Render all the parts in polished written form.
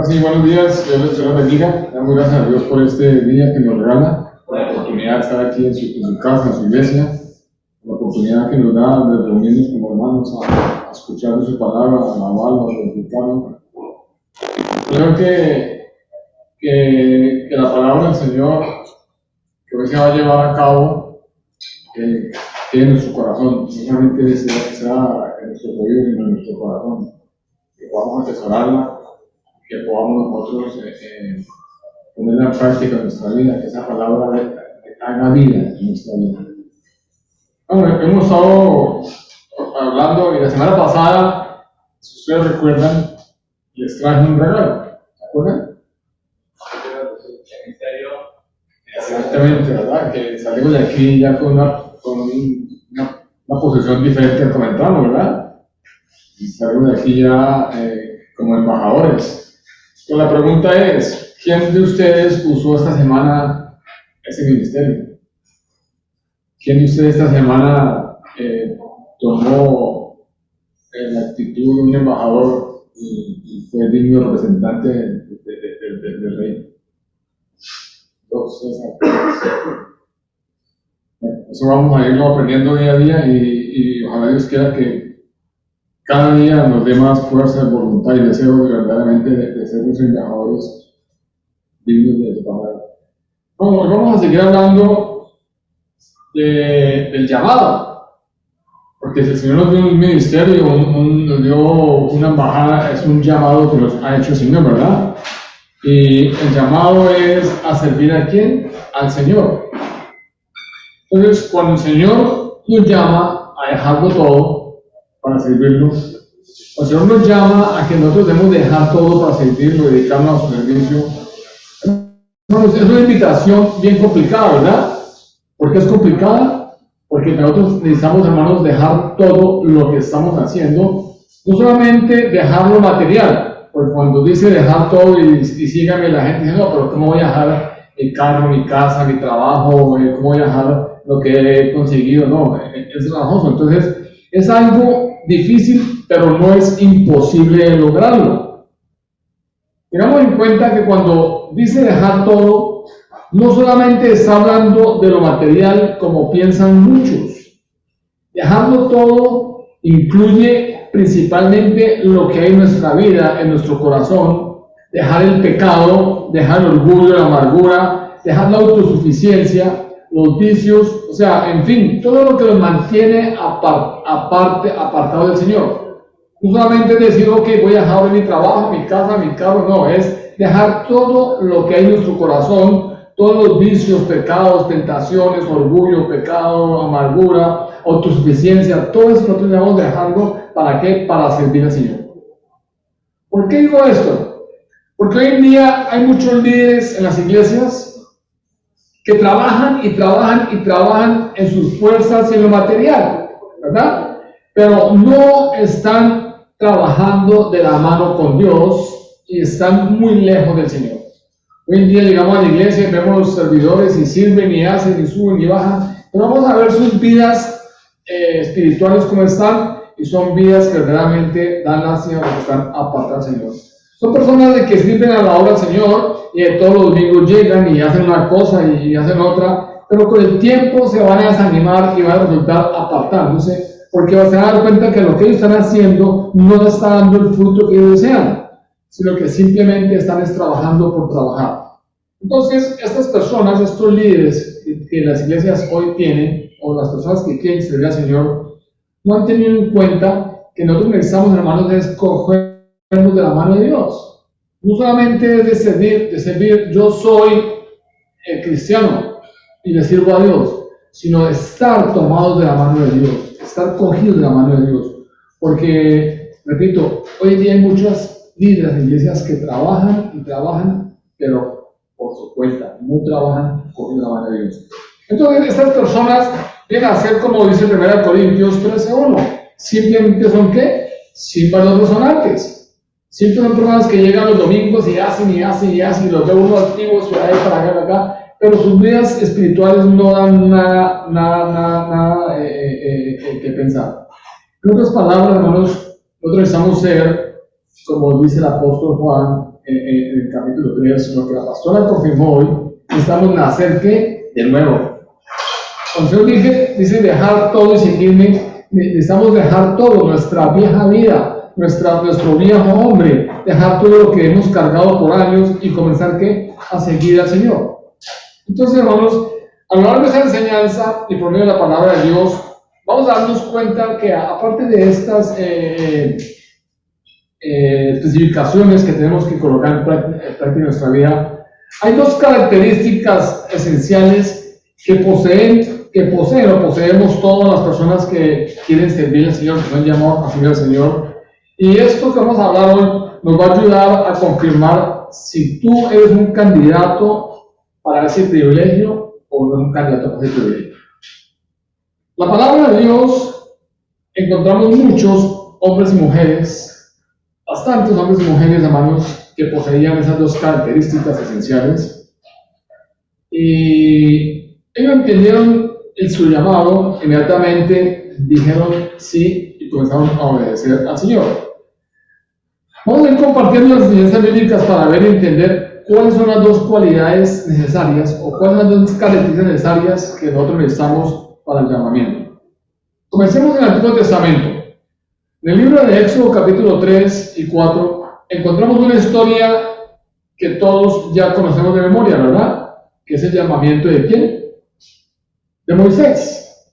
Sí, buenos días, Dios les bendiga. Damos gracias a Dios por este día que nos regala, por la oportunidad de estar aquí en su casa, en su iglesia, por la oportunidad que nos da de reunirnos como hermanos a escuchar de su palabra, a alabarlo, a glorificarlo. Creo que la palabra del Señor que hoy se va a llevar a cabo quede en nuestro corazón, no solamente sea en nuestro oído, sino en nuestro corazón, que podamos atesorarla, que podamos nosotros ponerla en práctica en nuestra vida, que esa palabra haga vida en nuestra vida. Bueno, hemos estado hablando y la semana pasada, si ustedes recuerdan, les traje un regalo, ¿se acuerdan? Exactamente, ¿verdad? Que salimos de aquí ya con una posición diferente al comenzar, ¿verdad? Y salimos de aquí ya como embajadores. Pero la pregunta es, ¿quién de ustedes usó esta semana ese ministerio? ¿Quién de ustedes esta semana tomó la actitud de un embajador y fue digno representante del rey? Eso vamos a irlo aprendiendo día a día y ojalá Dios quiera que cada día nos dé más fuerza, voluntad y deseo verdaderamente de ser unos embajadores dignos de su palabra. Bueno, vamos a seguir hablando del llamado, porque si el Señor nos dio un ministerio, nos dio una embajada, es un llamado que nos ha hecho el Señor, ¿verdad? Y el llamado es a servir ¿a quién? Al Señor. Entonces, cuando el Señor nos llama a dejarlo todo para servirlo, el Señor nos llama a que nosotros debemos dejar todo para servirlo, dedicarnos a su servicio. Es una invitación bien complicada, ¿verdad? ¿Por qué es complicada? Porque nosotros necesitamos, hermanos, dejar todo lo que estamos haciendo, no solamente dejar lo material, porque cuando dice dejar todo y sígame, la gente dice, no, pero ¿cómo voy a dejar mi carro, mi casa, mi trabajo? ¿Cómo voy a dejar lo que he conseguido? No, es trabajoso. Entonces, es algo difícil, pero no es imposible lograrlo. Tengamos en cuenta que cuando dice dejar todo, no solamente está hablando de lo material como piensan muchos. Dejarlo todo incluye principalmente lo que hay en nuestra vida, en nuestro corazón, dejar el pecado, dejar el orgullo, la amargura, dejar la autosuficiencia, los vicios, o sea, en fin, todo lo que nos mantiene apartado del Señor. No solamente decir, ok, voy a dejar mi trabajo, mi casa, mi carro, no, es dejar todo lo que hay en nuestro corazón, todos los vicios, pecados, tentaciones, orgullo, pecado, amargura, autosuficiencia, todo eso nosotros debemos dejarlo, ¿para qué? Para servir al Señor. ¿Por qué digo esto? Porque hoy en día hay muchos líderes en las iglesias que trabajan en sus fuerzas y en lo material, ¿verdad? Pero no están trabajando de la mano con Dios y están muy lejos del Señor. Hoy en día llegamos a la iglesia y vemos los servidores y sirven y hacen y suben y bajan, pero vamos a ver sus vidas espirituales como están, y son vidas que verdaderamente dan lástima porque están apartadas del Señor. Son personas de que sirven a la obra del Señor y todos los domingos llegan y hacen una cosa y hacen otra, pero con el tiempo se van a desanimar y van a resultar apartándose, porque se van a dar cuenta que lo que ellos están haciendo no está dando el fruto que ellos desean, sino que simplemente están trabajando por trabajar. Entonces, estas personas, estos líderes que las iglesias hoy tienen, o las personas que quieren servir al Señor, no han tenido en cuenta que nosotros necesitamos, hermanos, de escogernos de la mano de Dios. No solamente es de servir, yo soy cristiano y le sirvo a Dios, sino de estar tomados de la mano de Dios, estar cogidos de la mano de Dios. Porque, repito, hoy en día hay muchas líderes de iglesias que trabajan, pero por su cuenta, no trabajan cogidos de la mano de Dios. Entonces, estas personas vienen a ser, como dice 1 Corintios 13:1, simplemente son ¿qué? Símbolos resonantes. Siempre son personas que llegan los domingos y hacen, y los ve uno activos, por ahí, para acá, pero sus vidas espirituales no dan nada que pensar. En otras palabras, hermanos, nosotros necesitamos ser, como dice el apóstol Juan, en el capítulo 3, lo que la pastora confirmó hoy, necesitamos nacer ¿qué? De nuevo. Cuando el Señor dice dejar todo y seguirme, necesitamos dejar todo, nuestra vieja vida, nuestro viejo hombre, dejar todo lo que hemos cargado por años y comenzar ¿qué? A seguir al Señor. Entonces, hermanos, a lo largo de esa enseñanza y por medio de la palabra de Dios, vamos a darnos cuenta que aparte de estas especificaciones que tenemos que colocar en práctica en nuestra vida, hay dos características esenciales que poseen o poseemos todas las personas que quieren servir al Señor, que son llamados a servir al Señor. Y esto que vamos a hablar hoy nos va a ayudar a confirmar si tú eres un candidato para ese privilegio o no eres un candidato para ese privilegio. La palabra de Dios, encontramos muchos hombres y mujeres, bastantes hombres y mujeres, hermanos, que poseían esas dos características esenciales. Y ellos entendieron su llamado, inmediatamente dijeron sí y comenzaron a obedecer al Señor. Vamos a ir compartiendo las enseñanzas bíblicas para ver y entender cuáles son las dos cualidades necesarias o cuáles son las dos características necesarias que nosotros necesitamos para el llamamiento. Comencemos en el Antiguo Testamento. En el libro de Éxodo capítulo 3 y 4 encontramos una historia que todos ya conocemos de memoria, ¿verdad? Que es el llamamiento ¿de quién? De Moisés.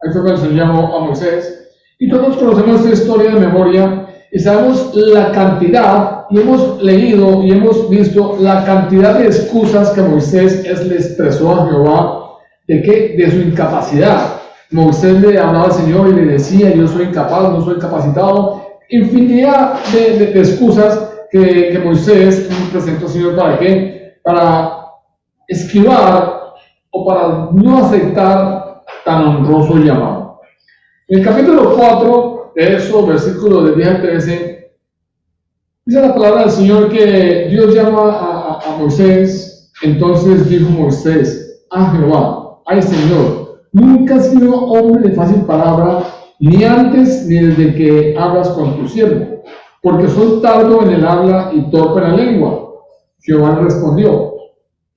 Ahí fue cuando se llamó a Moisés. Y todos conocemos esta historia de memoria y sabemos la cantidad, y hemos leído y hemos visto la cantidad de excusas que Moisés le expresó a Jehová de su incapacidad. Moisés le hablaba al Señor y le decía: yo soy incapaz, no soy capacitado. Infinidad de excusas que Moisés presentó al Señor. ¿Para qué? Para esquivar o para no aceptar tan honroso llamado. En el capítulo 4 de eso, versículos de 10 al 13, dice la palabra del Señor que Dios llama a Moisés. Entonces dijo Moisés a Jehová: ay Señor, nunca has sido hombre de fácil palabra, ni antes ni desde que hablas con tu siervo, porque soy tardo en el habla y torpe en la lengua. Jehová le respondió: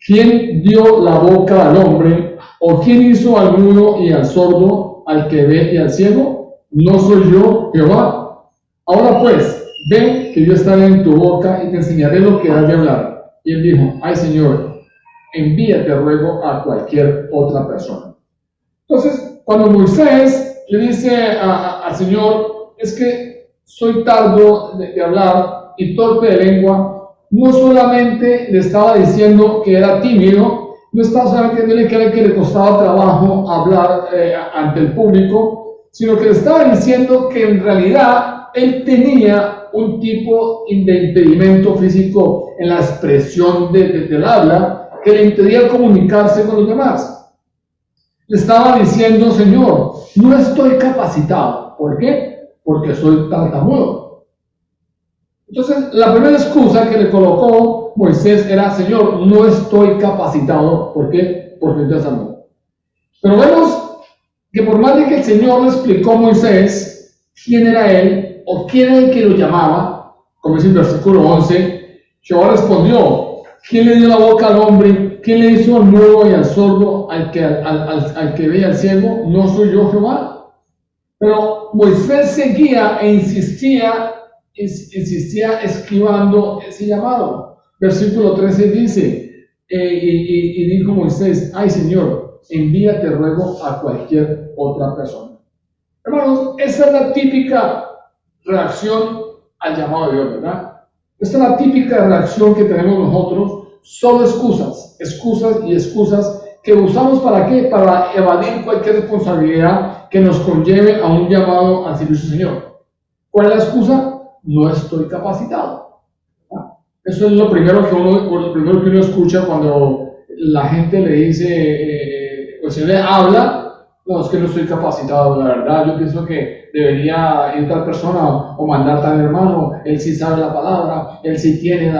¿quién dio la boca al hombre? ¿O quién hizo al mudo y al sordo, al que ve y al ciego? ¿No soy yo, Jehová? Ahora pues, ve que yo estaré en tu boca y te enseñaré lo que has de hablar. Y él dijo: ay Señor, envíate ruego a cualquier otra persona. Entonces, cuando Moisés le dice al Señor: es que soy tardo de hablar y torpe de lengua, no solamente le estaba diciendo que era tímido, no estaba solamente diciéndole que le costaba trabajo hablar ante el público, sino que le estaba diciendo que en realidad él tenía un tipo de impedimento físico en la expresión del habla que le impedía comunicarse con los demás. Le estaba diciendo: Señor, no estoy capacitado. ¿Por qué? Porque soy tartamudo. Entonces, la primera excusa que le colocó Moisés era: Señor, no estoy capacitado. ¿Por qué? Porque soy tartamudo. Pero vemos que por más de que el Señor le explicó a Moisés quién era él o quién era el que lo llamaba, como dice el versículo 11, Jehová respondió: ¿quién le dio la boca al hombre? ¿Quién le hizo al mudo y al sordo, al que ve y al ciego? ¿No soy yo, Jehová? Pero Moisés seguía e insistía esquivando ese llamado. Versículo 13 dice, y dijo Moisés: ay Señor, envíate ruego a cualquier otra persona. Hermanos, esa es la típica reacción al llamado de Dios, ¿verdad? Esta es la típica reacción que tenemos nosotros. Solo excusas que usamos ¿para qué? Para evadir cualquier responsabilidad que nos conlleve a un llamado al servicio del Señor. ¿Cuál es la excusa? No estoy capacitado. Eso es lo primero que uno escucha cuando la gente le dice, o se le habla: no, es que no estoy capacitado, la verdad, yo pienso que debería ir tal persona o mandar tal hermano, él sí sabe la palabra, él sí tiene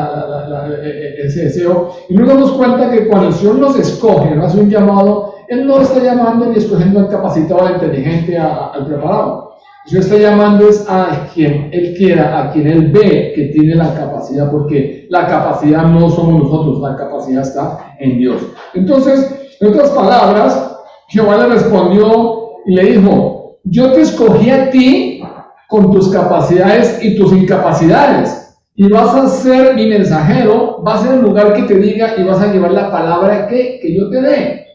ese deseo. Y nos damos cuenta que cuando el Señor nos escoge, nos hace un llamado, Él no está llamando ni escogiendo al capacitado, al inteligente, al preparado. El Señor está llamando es a quien Él quiera, a quien Él ve que tiene la capacidad, porque la capacidad no somos nosotros, la capacidad está en Dios. Entonces, en otras palabras, Jehová le respondió y le dijo: yo te escogí a ti con tus capacidades y tus incapacidades, y vas a ser mi mensajero, vas a ir al lugar que te diga y vas a llevar la palabra que yo te dé.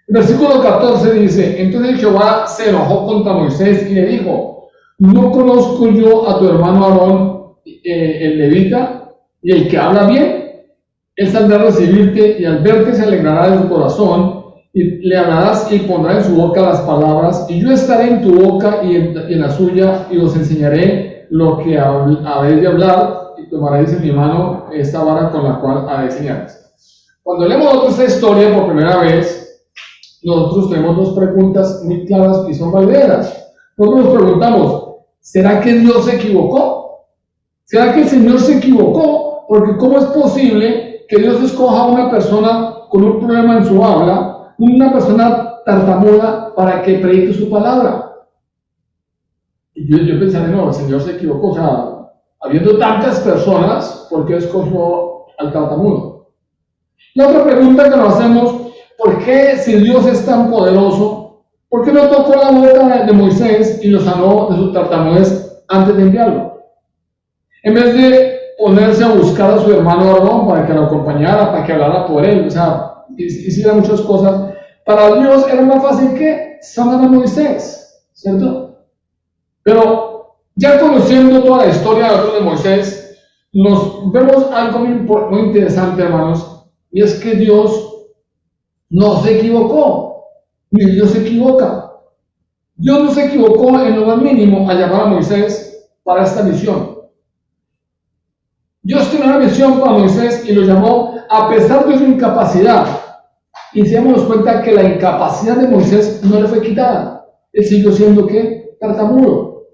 El versículo 14 dice: entonces Jehová se enojó contra Moisés y le dijo: ¿no conozco yo a tu hermano Aarón, el levita, y el que habla bien? Él saldrá a recibirte, y al verte se alegrará de su corazón, y le hablarás y pondrá en su boca las palabras, y yo estaré en tu boca y en la suya, y os enseñaré lo que habéis de hablar, y tomaréis en mi mano esta vara con la cual habéis de enseñaréis. Cuando leemos esta historia por primera vez, nosotros tenemos dos preguntas muy claras y son valideras. Nosotros nos preguntamos: ¿será que Dios se equivocó? ¿Será que el Señor se equivocó? Porque ¿cómo es posible que Dios escoja a una persona con un problema en su habla, una persona tartamuda, para que predique su palabra? Y yo pensaré: no, el Señor se equivocó. O sea, habiendo tantas personas, ¿por qué escogió al tartamudo? La otra pregunta que nos hacemos: ¿por qué, si Dios es tan poderoso, por qué no tocó la boca de Moisés y lo sanó de su tartamudez antes de enviarlo? En vez de ponerse a buscar a su hermano Aarón para que lo acompañara, para que hablara por él, o sea, hiciera muchas cosas, para Dios era más fácil que sanar a Moisés, ¿cierto? Pero ya conociendo toda la historia de Moisés, nos vemos algo muy interesante, hermanos, y es que Dios no se equivocó, ni Dios se equivoca. Dios no se equivocó en lo más mínimo al llamar a Moisés para esta misión. Dios tiene una misión para Moisés y lo llamó a pesar de su incapacidad. Y si damos cuenta que la incapacidad de Moisés no le fue quitada. Él siguió siendo, ¿qué? Tartamudo.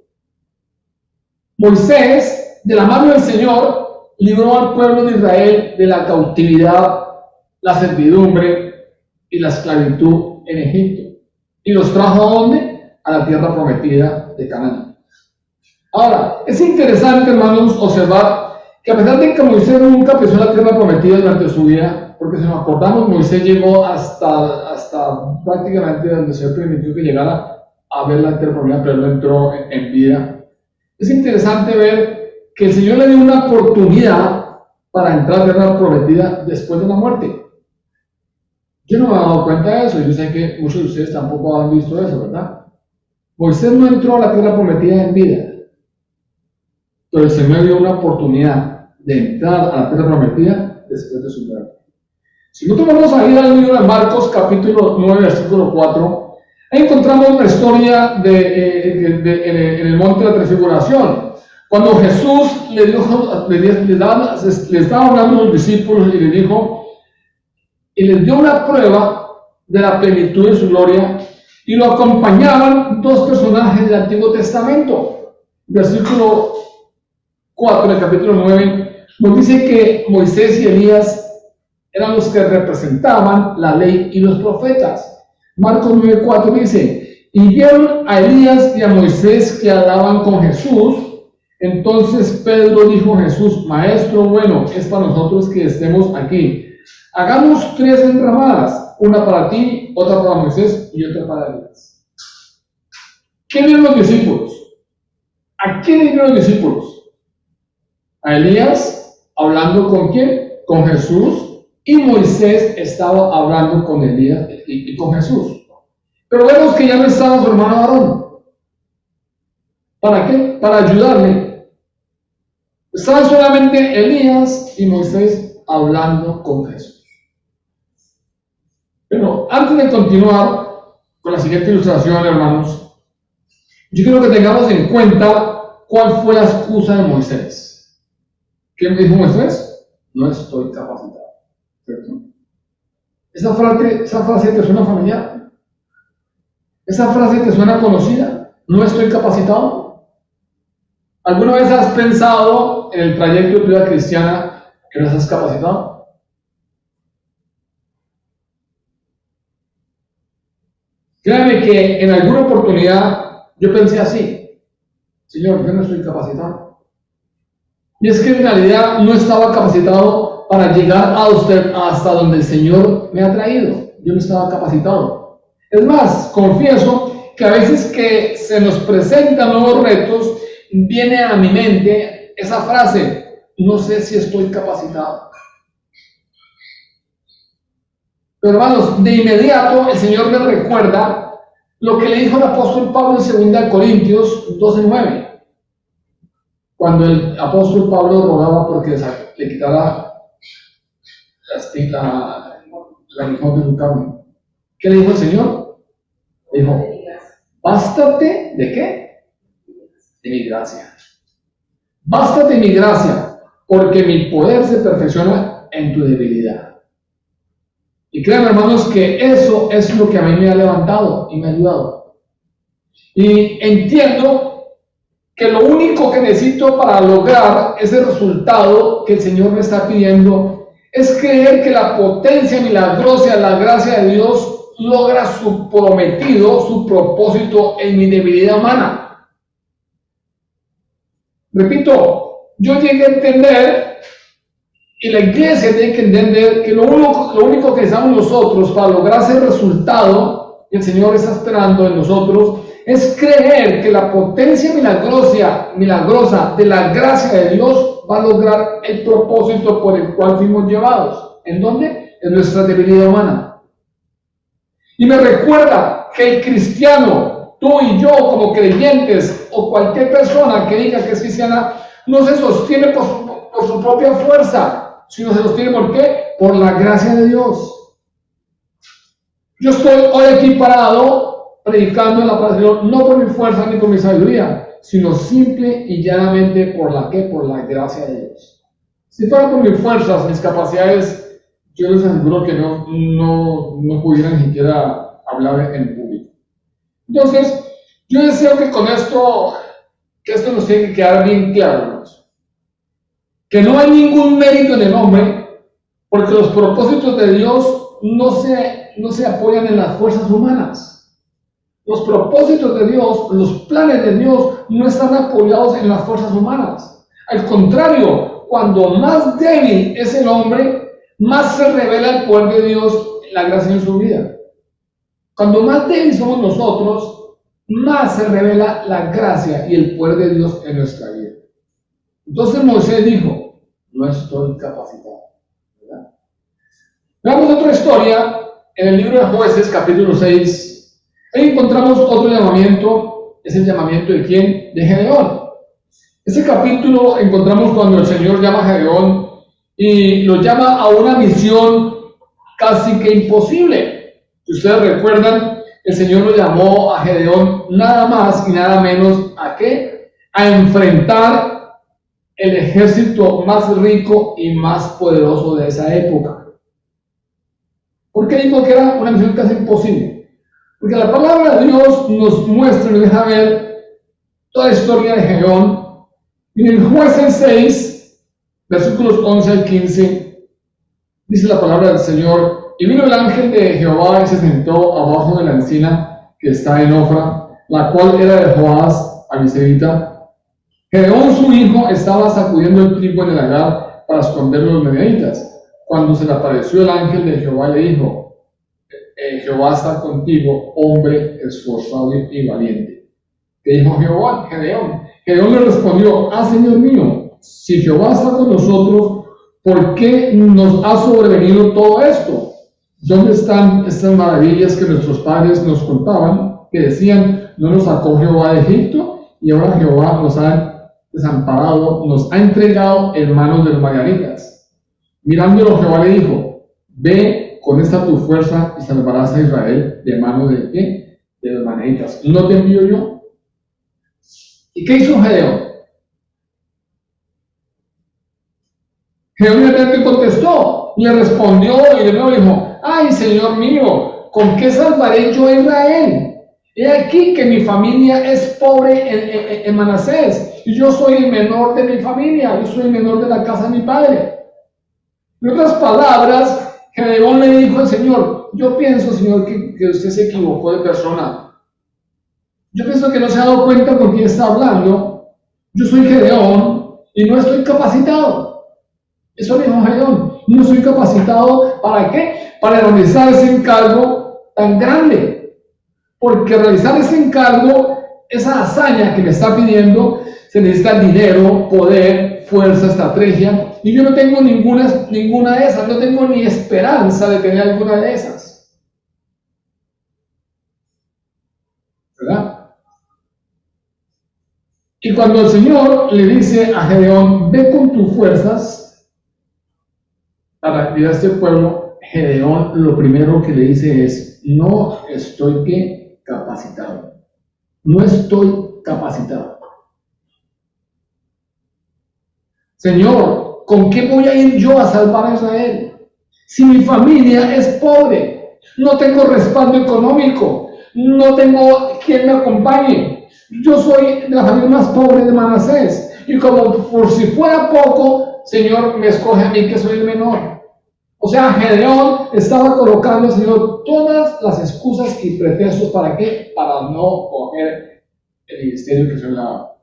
Moisés, de la mano del Señor, libró al pueblo de Israel de la cautividad, la servidumbre y la esclavitud en Egipto. ¿Y los trajo a dónde? A la tierra prometida de Canaán. Ahora, es interesante, hermanos, observar que a pesar de que Moisés nunca pisó la tierra prometida durante su vida, porque si nos acordamos, Moisés llegó hasta prácticamente donde se permitió que llegara a ver la tierra prometida, pero no entró en vida. Es interesante ver que el Señor le dio una oportunidad para entrar a la tierra prometida después de la muerte. Yo no me he dado cuenta de eso, yo sé que muchos de ustedes tampoco han visto eso, ¿verdad? Moisés no entró a la tierra prometida en vida, pero el Señor dio una oportunidad de entrar a la tierra prometida después de su muerte. Si nosotros vamos a ir al libro de Marcos, capítulo 9, versículo 4, ahí encontramos la historia en el monte de la transfiguración, cuando Jesús les estaba hablando a los discípulos y les dijo, y les dio una prueba de la plenitud de su gloria, y lo acompañaban dos personajes del Antiguo Testamento. Versículo 4 del capítulo 9 nos dice que Moisés y Elías eran los que representaban la ley y los profetas. Marcos 9:4 dice: y vieron a Elías y a Moisés que hablaban con Jesús. Entonces Pedro dijo a Jesús: Maestro, bueno es para nosotros que estemos aquí. Hagamos 3 enramadas, una para ti, otra para Moisés y otra para Elías. ¿Qué vieron los discípulos? ¿A quién vieron los discípulos? A Elías hablando con quién, con Jesús, y Moisés estaba hablando con Elías y con Jesús. Pero vemos que ya no estaba su hermano Aarón. ¿Para qué? Para ayudarle. Estaban solamente Elías y Moisés hablando con Jesús. Pero antes de continuar con la siguiente ilustración, hermanos, yo quiero que tengamos en cuenta cuál fue la excusa de Moisés. ¿Qué dijo Moisés? No estoy capacitado. ¿Cierto? ¿Esa frase te suena familiar? ¿Esa frase te suena conocida? ¿No estoy capacitado? ¿Alguna vez has pensado en el trayecto de tu vida cristiana que no estás capacitado? Créanme que en alguna oportunidad yo pensé así: Señor, yo no estoy capacitado. Y es que en realidad no estaba capacitado para llegar hasta donde el Señor me ha traído. Yo no estaba capacitado. Es más, confieso que a veces que se nos presentan nuevos retos, viene a mi mente esa frase: no sé si estoy capacitado. Pero hermanos, de inmediato el Señor me recuerda lo que le dijo el apóstol Pablo en 2 Corintios 12:9. Cuando el apóstol Pablo rogaba porque le quitara la aguijón de su carne. ¿Qué le dijo el Señor? Le dijo: bástate ¿de qué? De mi gracia. Bástate mi gracia, porque mi poder se perfecciona en tu debilidad. Y créanme, hermanos, que eso es lo que a mí me ha levantado y me ha ayudado. Y entiendo que lo único que necesito para lograr ese resultado que el Señor me está pidiendo es creer que la potencia milagrosa, la gracia de Dios logra su prometido, su propósito en mi debilidad humana. Repito, yo llegué a entender, y la iglesia tiene que entender, que lo único que necesitamos nosotros para lograr ese resultado que el Señor está esperando en nosotros es creer que la potencia milagrosa de la gracia de Dios va a lograr el propósito por el cual fuimos llevados. ¿En dónde? En nuestra debilidad humana. Y me recuerda que el cristiano, tú y yo como creyentes, o cualquier persona que diga que es cristiana, no se sostiene por su propia fuerza, sino se sostiene ¿por qué? Por la gracia de Dios. Yo estoy hoy aquí parado predicando la palabra del Señor, no por mi fuerza ni por mi sabiduría, sino simple y llanamente por la gracia de Dios. Si fuera por mis fuerzas, mis capacidades, yo les aseguro que no pudiera ni siquiera hablar en público. Entonces, yo deseo que con esto, que esto nos tiene que quedar bien claro, hermanos. Que no hay ningún mérito en el hombre, porque los propósitos de Dios no se apoyan en las fuerzas humanas. Los propósitos de Dios, los planes de Dios no están apoyados en las fuerzas humanas. Al contrario, cuando más débil es el hombre, más se revela el poder de Dios en la gracia en su vida. Cuando más débiles somos nosotros, más se revela la gracia y el poder de Dios en nuestra vida. Entonces Moisés dijo: no estoy capacitado. ¿Verdad? Veamos otra historia en el libro de Jueces, capítulo 6. Ahí encontramos otro llamamiento. ¿Es el llamamiento de quién? De Gedeón. Ese capítulo encontramos cuando el Señor llama a Gedeón y lo llama a una misión casi que imposible. Si ustedes recuerdan, el Señor lo llamó a Gedeón nada más y nada menos ¿a qué? A enfrentar el ejército más rico y más poderoso de esa época. ¿Por qué digo que era una misión casi imposible? Porque la palabra de Dios nos muestra y nos deja ver toda la historia de Gedeón. Y en el Jueces 6, versículos 11 al 15, dice la palabra del Señor: y vino el ángel de Jehová y se sentó abajo de la encina que está en Ofra, la cual era de Joás abiezrita. Gedeón su hijo estaba sacudiendo el trigo en el lagar para esconder los medianitas, cuando se le apareció el ángel de Jehová y le dijo: Jehová está contigo, hombre esforzado y valiente. ¿Qué dijo Gedeón? Gedeón le respondió: Señor mío, si Jehová está con nosotros, ¿por qué nos ha sobrevenido todo esto? ¿Dónde están estas maravillas que nuestros padres nos contaban, que decían: no nos sacó Jehová de Egipto, y ahora Jehová nos ha desamparado, nos ha entregado en manos de los madianitas? Mirándolo, Jehová le dijo: ve con esta tu fuerza y salvarás a Israel de manos de ¿qué? De los madianitas. ¿No te envío yo? ¿Y qué hizo Gedeón? Gedeón le contestó, le respondió y de nuevo dijo: ay, Señor mío, ¿con qué salvaré yo a Israel? He aquí que mi familia es pobre en Manasés, y yo soy el menor de mi familia, yo soy el menor de la casa de mi padre. En otras palabras, Gedeón le dijo al Señor: yo pienso, Señor, que usted se equivocó de persona. Yo pienso que no se ha dado cuenta con quién está hablando. Yo soy Gedeón, y no estoy capacitado. Eso le dijo Gedeón. No estoy capacitado, ¿para qué? Para realizar ese encargo tan grande. Porque realizar ese encargo, esa hazaña que me está pidiendo, se necesita dinero, poder, fuerza, estrategia. Y yo no tengo ninguna de esas. No tengo ni esperanza de tener alguna de esas. ¿Verdad? Y cuando el Señor le dice a Gedeón, ve con tus fuerzas para cuidar a este pueblo, Gedeón lo primero que le dice es, no estoy capacitado. No estoy capacitado. Señor, ¿con qué voy a ir yo a salvar a Israel? Si mi familia es pobre, no tengo respaldo económico, no tengo quien me acompañe. Yo soy de la familia más pobre de Manasés. Y como por si fuera poco, Señor me escoge a mí que soy el menor. O sea, Gedeón estaba colocando al Señor todas las excusas y pretextos. ¿Para qué? Para no coger el ministerio que se le daba.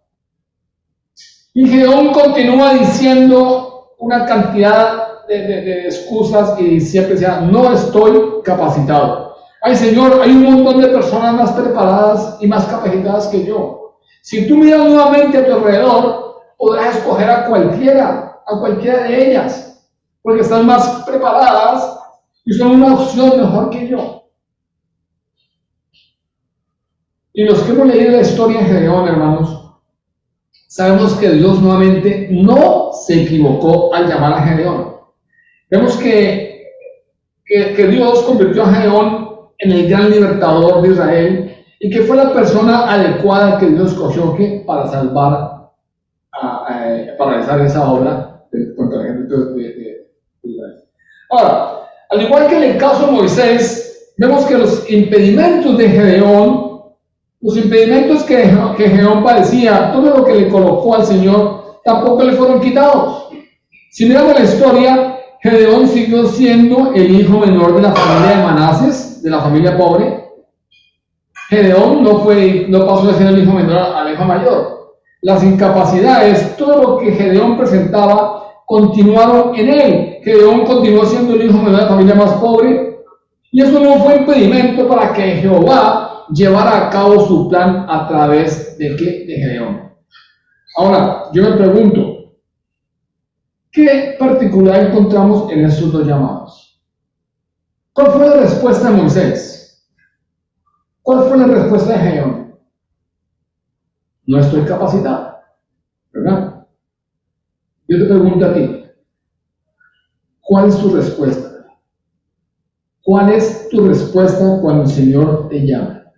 Y Gedeón continúa diciendo una cantidad de excusas y siempre decía, no estoy capacitado. Ay, Señor, hay un montón de personas más preparadas y más capacitadas que yo. Si tú miras nuevamente a tu alrededor, podrás escoger a cualquiera de ellas, porque están más preparadas y son una opción mejor que yo. Y los que hemos leído la historia de Gedeón, hermanos, sabemos que Dios nuevamente no se equivocó al llamar a Gedeón. Vemos que Dios convirtió a Gedeón en el gran libertador de Israel y que fue la persona adecuada que Dios escogió para salvar, para realizar esa obra contra el ejército de Israel. Ahora, al igual que en el caso de Moisés, vemos que los impedimentos de Gedeón, los impedimentos que Gedeón padecía, todo lo que le colocó al Señor, tampoco le fueron quitados. Si miramos la historia, Gedeón siguió siendo el hijo menor de la familia de Manasés, de la familia pobre. Gedeón no pasó de ser el hijo menor al hijo mayor. Las incapacidades, todo lo que Gedeón presentaba, continuaron en él. Gedeón continuó siendo el hijo menor de la familia más pobre. Y eso no fue impedimento para que Jehová llevara a cabo su plan a través de Gedeón. Ahora, yo me pregunto, ¿qué particular encontramos en estos dos llamados? ¿Cuál fue la respuesta de Moisés? ¿Cuál fue la respuesta de Gedeón? No estoy capacitado, ¿verdad? Yo te pregunto a ti, ¿cuál es tu respuesta? ¿Cuál es tu respuesta cuando el Señor te llama?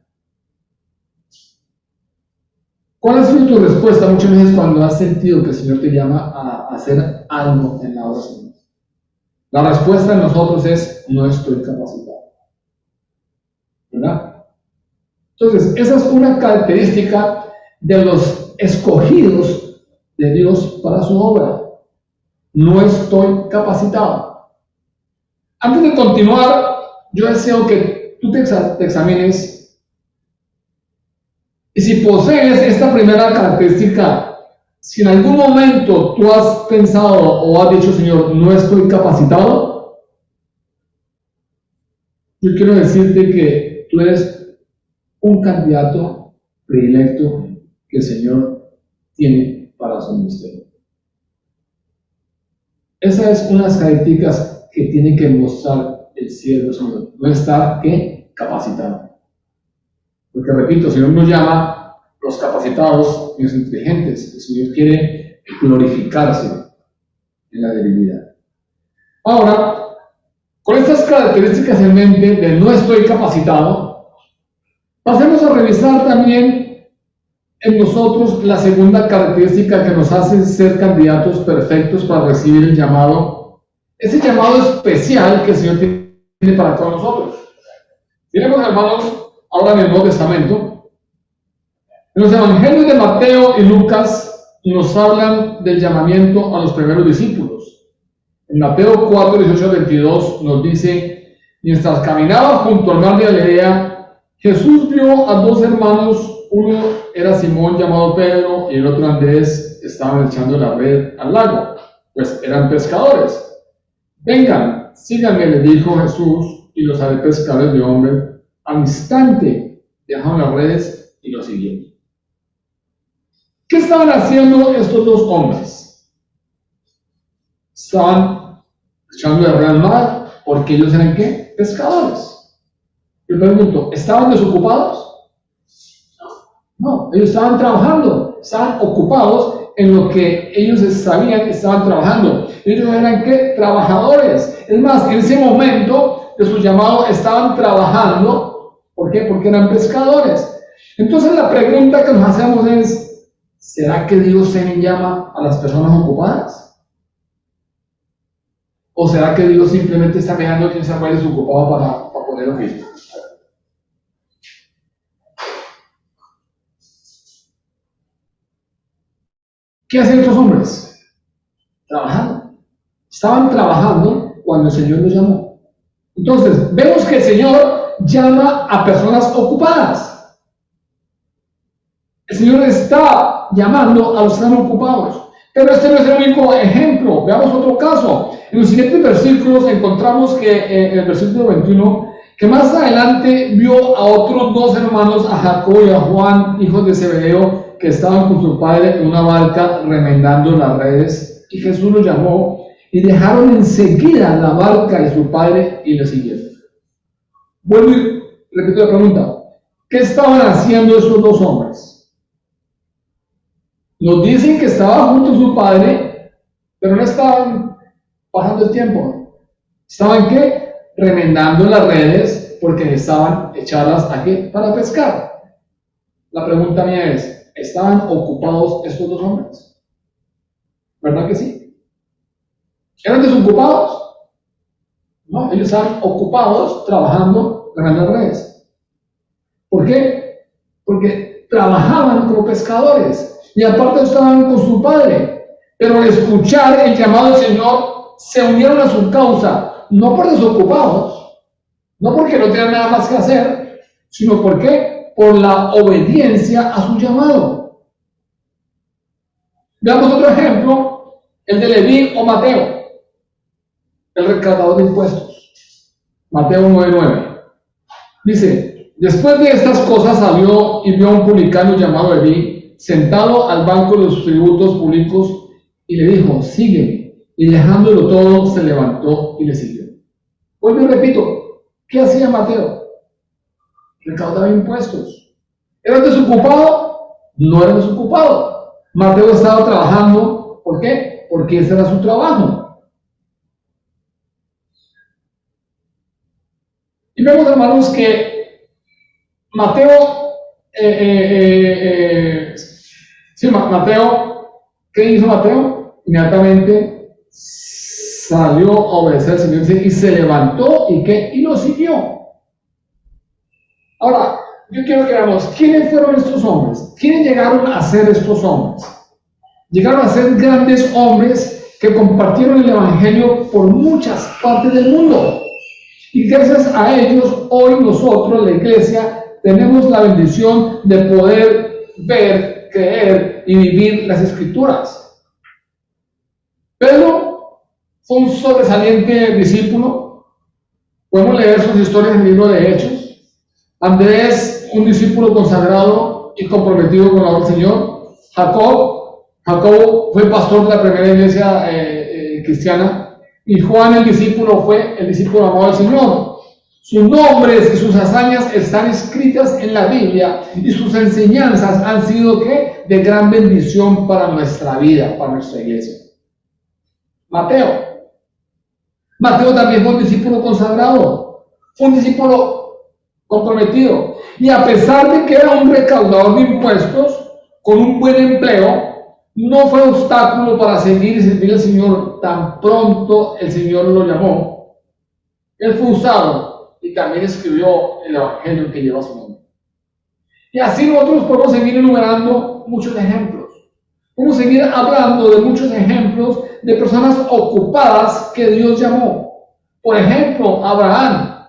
¿Cuál ha sido tu respuesta muchas veces cuando has sentido que el Señor te llama a hacer algo en la obra del Señor? La respuesta de nosotros es, no estoy capacitado. ¿Verdad? Entonces, esa es una característica de los escogidos de Dios para su obra. No estoy capacitado. Antes de continuar, yo deseo que tú te examines y si posees esta primera característica, si en algún momento tú has pensado o has dicho, Señor, no estoy capacitado, yo quiero decirte que tú eres un candidato predilecto que el Señor tiene para su ministerio. Esa es una de las características que tiene que mostrar el siervo del Señor, no estar capacitado. Porque repito, el Señor nos llama los capacitados y los inteligentes. El Señor quiere glorificarse en la debilidad. Ahora, con estas características en mente de no estoy capacitado, pasemos a revisar también en nosotros la segunda característica que nos hace ser candidatos perfectos para recibir el llamado, ese llamado especial que el Señor tiene para todos nosotros. Miremos, hermanos, ahora en el Nuevo Testamento. En los evangelios de Mateo y Lucas nos hablan del llamamiento a los primeros discípulos. En Mateo 4, 18 22 nos dice, mientras caminaba junto al mar de Galilea, Jesús vio a dos hermanos, uno era Simón llamado Pedro y el otro Andrés, estaban echando la red al lago, pues eran pescadores. Vengan, síganme, le dijo Jesús, y los haré pescadores de hombres. Al instante dejaron las redes y lo siguieron. ¿Qué estaban haciendo estos dos hombres? Estaban echando la red al mar porque ellos eran ¿qué? Pescadores. Yo pregunto, ¿estaban desocupados? No, ellos estaban trabajando, estaban ocupados en lo que ellos sabían que estaban trabajando. Ellos eran ¿qué? Trabajadores. Es más, en ese momento de su llamado estaban trabajando. ¿Por qué? Porque eran pescadores. Entonces la pregunta que nos hacemos es, ¿será que Dios también llama a las personas ocupadas? ¿O será que Dios simplemente está dejando que Israel es ocupado para poner oficio? ¿Qué hacen estos hombres? Trabajando. Estaban trabajando cuando el Señor los llamó. Entonces, vemos que el Señor llama a personas ocupadas. El Señor está llamando a los que están ocupados. Pero este no es el único ejemplo. Veamos otro caso. En los siguientes versículos encontramos que en el versículo 21, que más adelante vio a otros dos hermanos, a Jacob y a Juan, hijos de Zebedeo, que estaban con su padre en una barca remendando las redes. Y Jesús los llamó y dejaron enseguida la barca de su padre y le siguieron. Vuelvo y repito la pregunta. ¿Qué estaban haciendo esos dos hombres? Nos dicen que estaban junto a su padre, pero no estaban pasando el tiempo. ¿Estaban qué? Remendando las redes porque estaban echadas aquí para pescar. La pregunta mía es, ¿estaban ocupados estos dos hombres? ¿Verdad que sí? ¿Eran desocupados? No, ellos estaban ocupados trabajando remendando las redes. ¿Por qué? Porque trabajaban como pescadores. Y aparte estaban con su padre, pero al escuchar el llamado del Señor, se unieron a su causa, no por desocupados, no porque no tenían nada más que hacer, sino porque por la obediencia a su llamado. Veamos otro ejemplo, el de Leví o Mateo, el recaudador de impuestos. Mateo 9:9. Dice, después de estas cosas salió y vio a un publicano llamado Leví, sentado al banco de los tributos públicos, y le dijo, sígueme. Y dejándolo todo, se levantó y le siguió. Vuelvo y repito, ¿qué hacía Mateo? Recaudaba impuestos. ¿Era desocupado? No era desocupado. Mateo estaba trabajando, ¿por qué? Porque ese era su trabajo. Y vemos, hermanos, que Mateo Mateo, ¿qué hizo Mateo? Inmediatamente salió a obedecer al Señor y se levantó y lo siguió. Ahora, yo quiero que veamos, ¿quiénes fueron estos hombres? ¿Quiénes llegaron a ser estos hombres? Llegaron a ser grandes hombres que compartieron el Evangelio por muchas partes del mundo. Y gracias a ellos, hoy nosotros, la iglesia, tenemos la bendición de poder ver, creer y vivir las Escrituras. Pedro fue un sobresaliente discípulo. Podemos leer sus historias en el libro de Hechos. Andrés, un discípulo consagrado y comprometido con el Señor. Jacob fue pastor de la primera iglesia cristiana. Y Juan, el discípulo, fue el discípulo amado del Señor. Sus nombres y sus hazañas están escritas en la Biblia y sus enseñanzas han sido ¿qué? De gran bendición para nuestra vida, para nuestra iglesia. Mateo también fue un discípulo consagrado, fue un discípulo comprometido, y a pesar de que era un recaudador de impuestos con un buen empleo, no fue obstáculo para seguir y servir al Señor tan pronto el Señor lo llamó. Él fue usado y también escribió el Evangelio que lleva su nombre. Y así nosotros podemos seguir enumerando muchos ejemplos. Podemos seguir hablando de muchos ejemplos de personas ocupadas que Dios llamó. Por ejemplo, Abraham,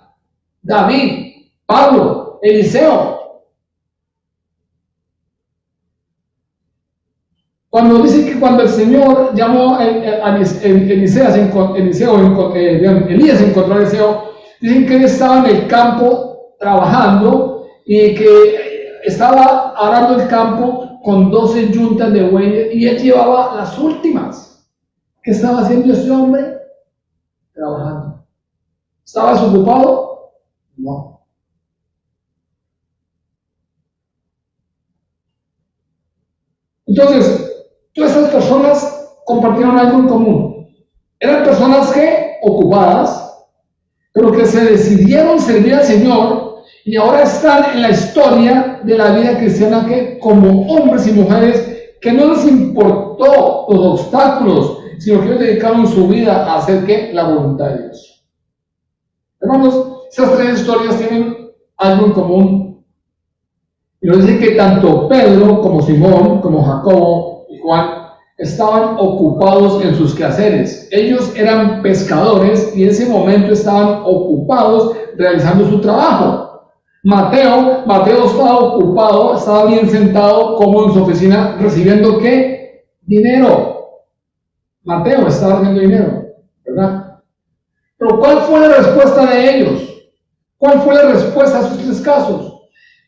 David, Pablo, Eliseo. Cuando dice que cuando el Señor llamó a Elías encontró a Eliseo, dicen que él estaba en el campo trabajando y que estaba arando el campo con 12 yuntas de bueyes y él llevaba las últimas. ¿Qué estaba haciendo este hombre? Trabajando. ¿Estabas ocupado? No. Entonces, todas esas personas compartieron algo en común. Eran personas que ocupadas, pero que se decidieron servir al Señor y ahora están en la historia de la vida cristiana que como hombres y mujeres que no les importó los obstáculos, sino que ellos dedicaron su vida a hacer ¿qué? La voluntad de Dios. Hermanos, esas tres historias tienen algo en común. Y nos dice que tanto Pedro como Simón, como Jacobo y Juan estaban ocupados en sus quehaceres. Ellos eran pescadores y en ese momento estaban ocupados realizando su trabajo. Mateo estaba ocupado, estaba bien sentado como en su oficina recibiendo ¿qué? Dinero. Mateo estaba recibiendo dinero, ¿verdad? Pero ¿cuál fue la respuesta de ellos? ¿Cuál fue la respuesta a sus tres casos?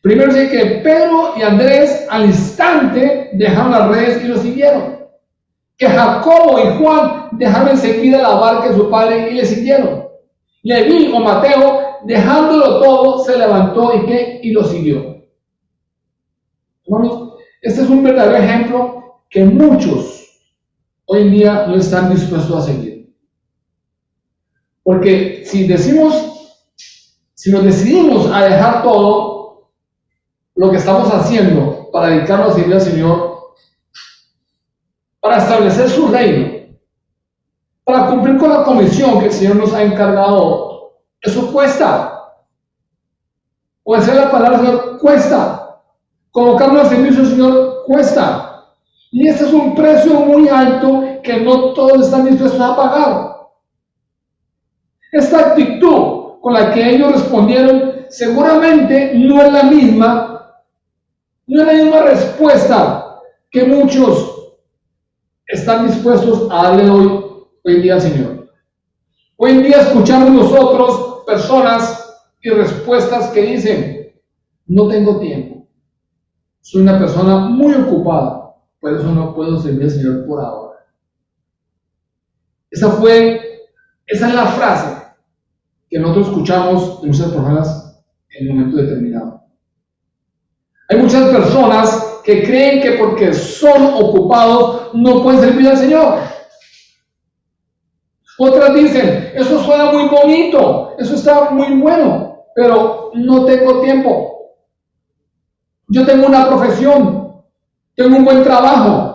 Primero dice que Pedro y Andrés al instante dejaron las redes y lo siguieron. Que Jacobo y Juan dejaron enseguida la barca de su padre y le siguieron. Leví o Mateo, dejándolo todo, se levantó y lo siguió. Hermanos, este es un verdadero ejemplo que muchos hoy en día no están dispuestos a seguir. Porque si nos decidimos a dejar todo lo que estamos haciendo para dedicarnos a servir al Señor, para establecer su reino, para cumplir con la comisión que el Señor nos ha encargado, eso cuesta. Obedecer la palabra del Señor cuesta. Colocarnos al servicio del Señor cuesta. Y este es un precio muy alto que no todos están dispuestos a pagar. Esta actitud con la que ellos respondieron seguramente no es la misma respuesta que muchos están dispuestos a darle hoy en día al Señor. Hoy en día escuchamos nosotros personas y respuestas que dicen: no tengo tiempo, soy una persona muy ocupada, por eso no puedo servir al Señor por ahora. Esa es la frase que nosotros escuchamos de muchas personas en un momento determinado. Hay muchas personas que creen que porque son ocupados no pueden servir al Señor. Otras dicen: eso suena muy bonito, eso está muy bueno, pero no tengo tiempo. Yo tengo una profesión, tengo un buen trabajo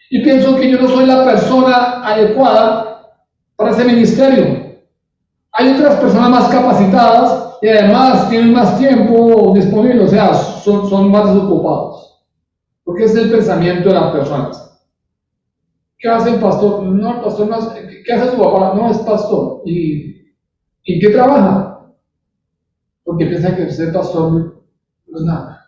y pienso que yo no soy la persona adecuada para ese ministerio. Hay otras personas más capacitadas y además tienen más tiempo disponible, o sea, son más desocupados. Porque ese es el pensamiento de las personas. ¿Qué hace el pastor? No, el pastor no hace. ¿Qué hace su papá? No, es pastor. ¿Y qué trabaja? Porque piensa que ser pastor no es nada.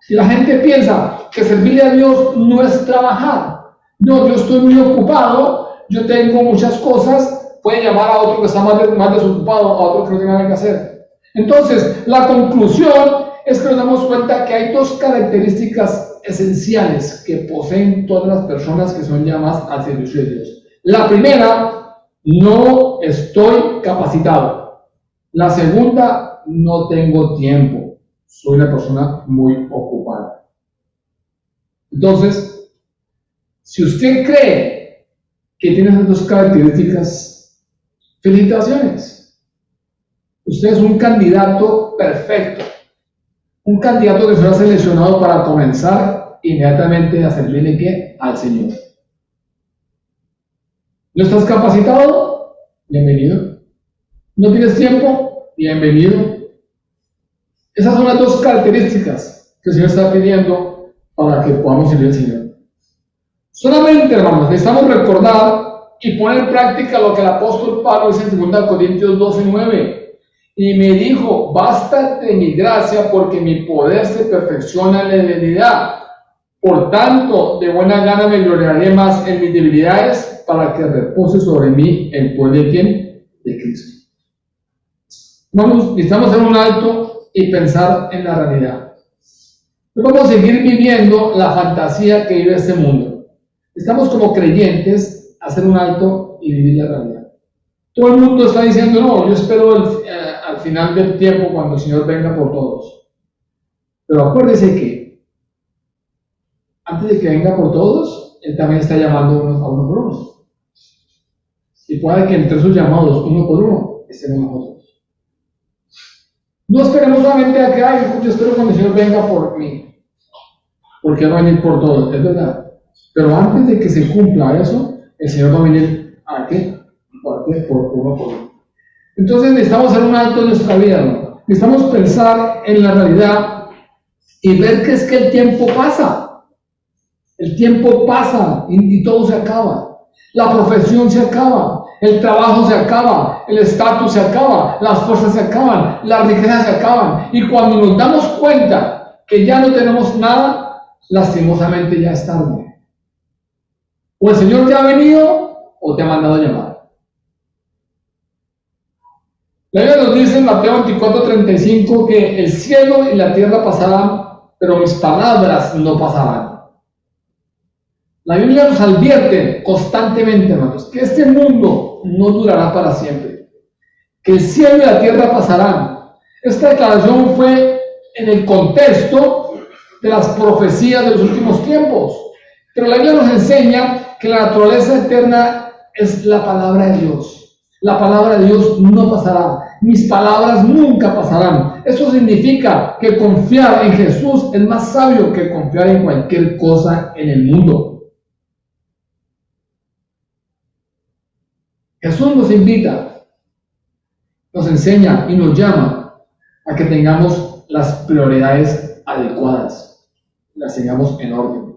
Y la gente piensa que servirle a Dios no es trabajar. No, yo estoy muy ocupado, yo tengo muchas cosas. Puede llamar a otro que está más desocupado, a otro que no tiene nada que hacer. Entonces, la conclusión es que nos damos cuenta que hay dos características esenciales que poseen todas las personas que son llamadas al servicio de Dios. La primera: no estoy capacitado. La segunda: no tengo tiempo. Soy una persona muy ocupada. Entonces, si usted cree que tiene esas dos características, felicitaciones. Usted es un candidato perfecto. Un candidato que será seleccionado para comenzar inmediatamente a servirle ¿qué? Al Señor. ¿No estás capacitado? Bienvenido. ¿No tienes tiempo? Bienvenido. Esas son las dos características que el Señor está pidiendo para que podamos servir al Señor. Solamente, hermanos, necesitamos recordar y poner en práctica lo que el apóstol Pablo dice en 2 Corintios 12:9. Y me dijo: bástate mi gracia, porque mi poder se perfecciona en la debilidad. Por tanto, de buena gana me gloriaré más en mis debilidades para que repose sobre mí el poder de ¿quién? De Cristo. Vamos, necesitamos hacer un alto y pensar en la realidad. No vamos a seguir viviendo la fantasía que vive este mundo. Estamos como creyentes a hacer un alto y vivir la realidad. Todo el mundo está diciendo, no, yo espero al final del tiempo cuando el Señor venga por todos. Pero acuérdese que antes de que venga por todos, Él también está llamando a uno por uno. Y puede que entre sus llamados, uno por uno, estemos nosotros. No esperemos solamente a que, yo espero cuando el Señor venga por mí, porque Él va a venir por todos, es verdad. Pero antes de que se cumpla eso, el Señor va a venir ¿a qué? Por uno por uno. Entonces necesitamos hacer un alto en nuestra vida, ¿no? Necesitamos pensar en la realidad y ver que es que el tiempo pasa. El tiempo pasa y todo se acaba. La profesión se acaba, el trabajo se acaba, el estatus se acaba, las fuerzas se acaban, las riquezas se acaban. Y cuando nos damos cuenta que ya no tenemos nada, lastimosamente ya es tarde. O el Señor te ha venido o te ha mandado a llamar. La Biblia nos dice en Mateo 24:35 que el cielo y la tierra pasarán, pero mis palabras no pasarán. La Biblia nos advierte constantemente, hermanos, que este mundo no durará para siempre, que el cielo y la tierra pasarán. Esta declaración fue en el contexto de las profecías de los últimos tiempos, pero la Biblia nos enseña que la naturaleza eterna es la palabra de Dios. La palabra de Dios no pasará. Mis palabras nunca pasarán. Eso significa que confiar en Jesús es más sabio que confiar en cualquier cosa en el mundo. Jesús nos invita, nos enseña y nos llama a que tengamos las prioridades adecuadas, las tengamos en orden.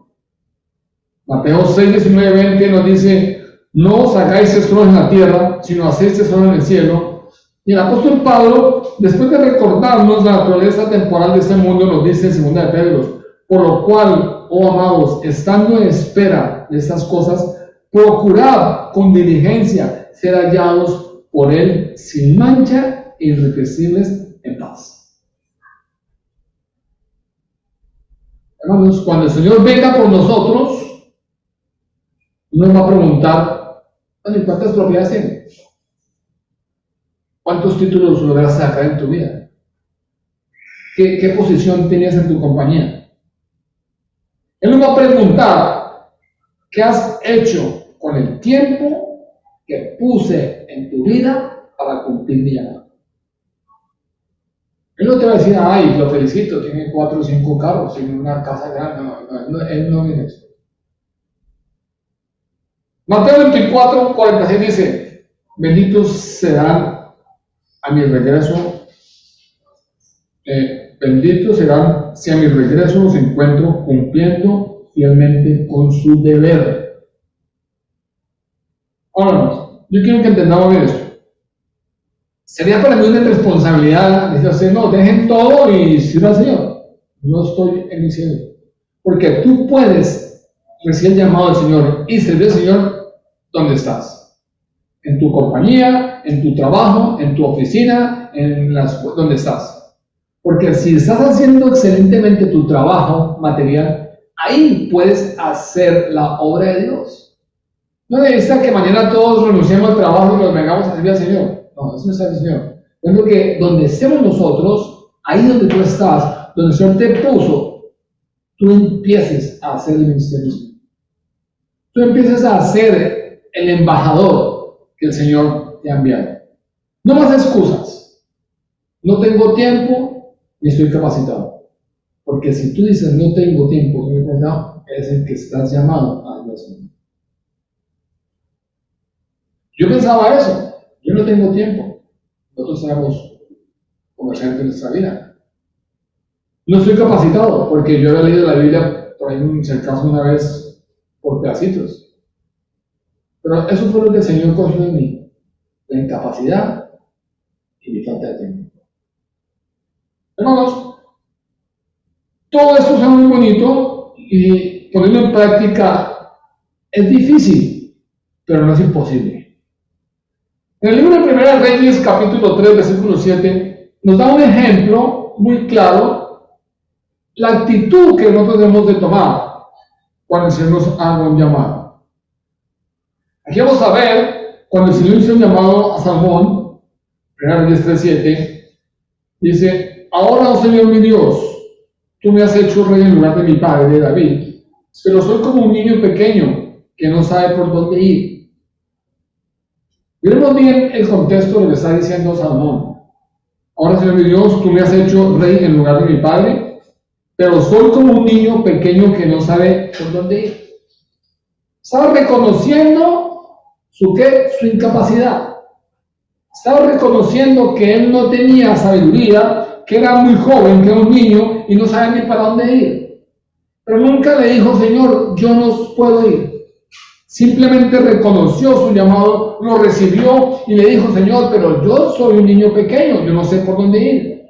Mateo 6:19-20 nos dice: no os hagáis tesoros en la tierra, sino hacéis tesoros en el cielo. Y el apóstol Pablo, después de recordarnos la naturaleza temporal de este mundo, nos dice en 2 de Pedro: por lo cual, oh amados, estando en espera de estas cosas, procurad con diligencia ser hallados por Él sin mancha e irreprensibles en paz. Hermanos, cuando el Señor venga por nosotros, nos va a preguntar: ¿cuántas propiedades tienes? ¿Cuántos títulos lograste sacar en tu vida? ¿Qué posición tenías en tu compañía? Él nos va a preguntar: ¿qué has hecho con el tiempo que puse en tu vida para cumplir mi llamado? Él no te va a decir: ay, lo felicito, tiene 4 o 5 carros, tiene una casa grande. No, él no viene eso. Mateo 24:46 dice: benditos serán a mi regreso, benditos serán si a mi regreso los encuentro cumpliendo fielmente con su deber. Ahora, yo quiero que entendamos bien esto. Sería para mí una irresponsabilidad decir a usted: no, dejen todo y sirva al Señor. No estoy en el cielo. Porque tú puedes recibir el llamado del Señor y servir al Señor donde estás. En tu compañía, en tu trabajo, en tu oficina, donde estás. Porque si estás haciendo excelentemente tu trabajo material, ahí puedes hacer la obra de Dios. No necesita que mañana todos renunciemos al trabajo y nos vengamos a servir al Señor. No, eso no es el Señor. Es lo que donde estemos nosotros, ahí donde tú estás, donde el Señor te puso, tú empieces a hacer el ministerio. Tú empieces a ser el embajador que el Señor te ha enviado. No más excusas. No tengo tiempo ni estoy capacitado. Porque si tú dices: no tengo tiempo, es el que estás llamado a Dios. Yo pensaba eso. Yo no tengo tiempo. Nosotros somos comerciantes de nuestra vida. No estoy capacitado porque yo había leído la Biblia por ahí en el caso una vez por pedacitos. Pero eso fue lo que el Señor cogió en mí: la incapacidad y mi falta de tiempo. Hermanos, todo esto suena muy bonito, y ponerlo en práctica es difícil, pero no es imposible. En el libro de Primera Reyes, capítulo 3, versículo 7, nos da un ejemplo muy claro, la actitud que nosotros debemos de tomar cuando el Señor nos haga un llamado. Aquí vamos a ver, cuando el Señor hizo un llamado a Salomón, 1 Reyes 3:7, dice: ahora, oh Señor mi Dios, tú me has hecho rey en lugar de mi padre David, pero soy como un niño pequeño que no sabe por dónde ir. Miremos bien el contexto de lo que está diciendo Salomón. Ahora, Señor mi Dios, tú me has hecho rey en lugar de mi padre, pero soy como un niño pequeño que no sabe por dónde ir. Estaba reconociendo su incapacidad. Estaba reconociendo que él no tenía sabiduría, que era muy joven, que era un niño y no sabía ni para dónde ir. Pero nunca le dijo: Señor, yo no puedo ir. Simplemente reconoció su llamado, lo recibió y le dijo: Señor, pero yo soy un niño pequeño, yo no sé por dónde ir.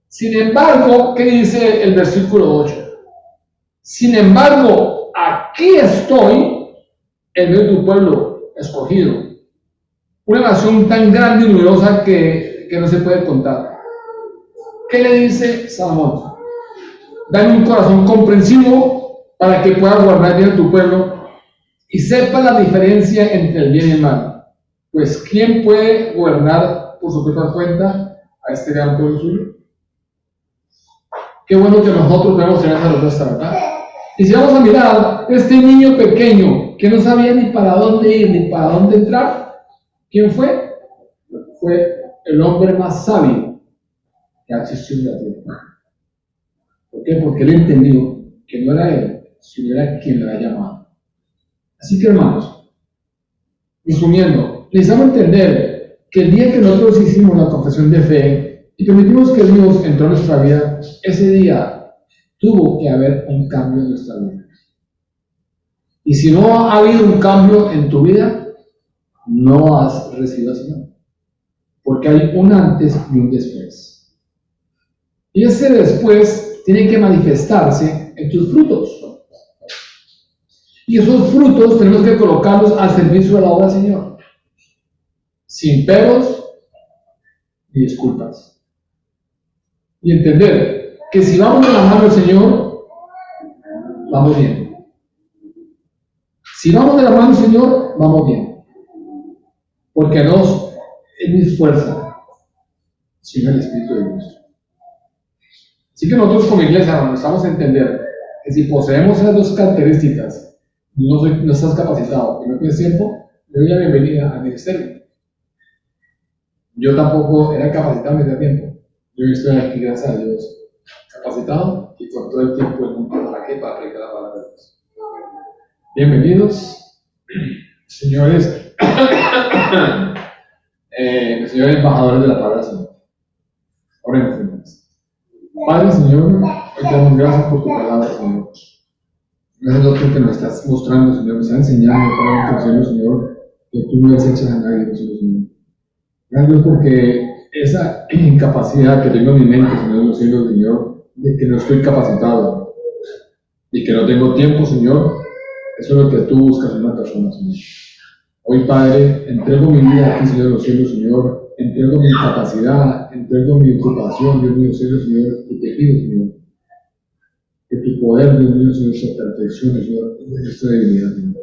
Sin embargo, ¿qué dice el versículo 8? Sin embargo, aquí estoy en medio de tu pueblo escogido, una nación tan grande y numerosa que no se puede contar. ¿Qué le dice Salomón? Dame un corazón comprensivo para que pueda guardar bien tu pueblo y sepa la diferencia entre el bien y el mal. Pues ¿quién puede gobernar por su propia cuenta a este gran pueblo suyo? Qué bueno que nosotros podemos tener esa respuesta, ¿verdad? Y si vamos a mirar, este niño pequeño que no sabía ni para dónde ir ni para dónde entrar, ¿quién fue? Fue el hombre más sabio que ha existido en la tierra. ¿Por qué? Porque él entendió que no era él, sino era quien le había llamado. Así que, hermanos, resumiendo, necesitamos entender que el día que nosotros hicimos la confesión de fe y permitimos que Dios entró en nuestra vida, ese día tuvo que haber un cambio en nuestra vida. Y si no ha habido un cambio en tu vida, no has recibido al Señor. Porque hay un antes y un después. Y ese después tiene que manifestarse en tus frutos. Y esos frutos tenemos que colocarlos al servicio de la obra del Señor. Sin peros ni disculpas. Y entender que si vamos de la mano del Señor, vamos bien. Si vamos de la mano del Señor, vamos bien. Porque no es mi fuerza, sino el Espíritu de Dios. Así que nosotros como iglesia necesitamos entender que si poseemos esas dos características, no estás capacitado y no tienes tiempo, le doy la bienvenida al ministerio. Yo tampoco era capacitado en ese tiempo. Yo estoy aquí, gracias a Dios, capacitado y con todo el tiempo del mundo para qué, para predicar la palabra de Dios. Bienvenidos, señores, señores embajadores de la palabra del Señor. Oremos, hermanos. Padre, Señor, hoy te damos gracias por tu palabra, Señor. Gracias, Dios, porque nos estás mostrando, Señor, nos estás enseñando, Señor, que tú no desechas a nadie, Señor. Gracias, Dios, porque esa incapacidad que tengo en mi mente, Señor, en los cielos, Señor, de que no estoy capacitado y que no tengo tiempo, Señor, eso es lo que tú buscas en una persona, Señor. Hoy, Padre, entrego mi vida aquí, Señor, en los cielos, Señor. Entrego mi capacidad, entrego mi ocupación, Dios mío, Señor, y te pido, Señor, que tu poder, Dios mío, Señor, se perfeccione, Señor, en nuestra debilidad, Señor.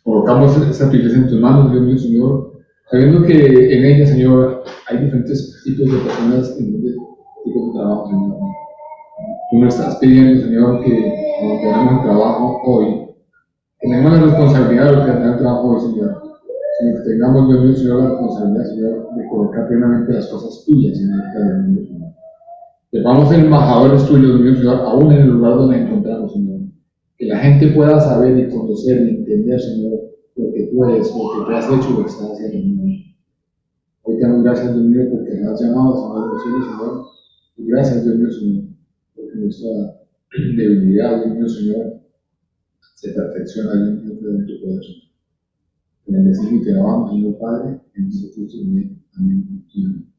Colocamos esta iglesia en tus manos, Dios mío, Señor, sabiendo que en ella, Señor, hay diferentes tipos de personas en diferentes tipos de trabajo, Señor. Tú nos estás pidiendo, Señor, que cuando tengamos el trabajo hoy, tenemos la responsabilidad de tener el trabajo hoy, Señor. Sino que tengamos, Dios mío, Señor, la responsabilidad, Señor, de colocar plenamente las cosas tuyas, Señor, cada mundo, Señor. Que vamos a ser embajadores tuyos, Dios mío, Señor, aún en el lugar donde encontramos, Señor. Que la gente pueda saber y conocer y entender, Señor, lo que tú eres, lo que tú has hecho y lo que estás haciendo, Señor. Hoy te damos gracias, Dios mío, porque nos has llamado, Señor, de los cielos, Señor. Y gracias, Dios mío, Señor, porque nuestra debilidad, Dios mío, Señor, se perfecciona, Dios mío, en tu poder, Señor. Te bendecimos y te alabamos, Señor Padre, en Jesucristo, amén. Amén.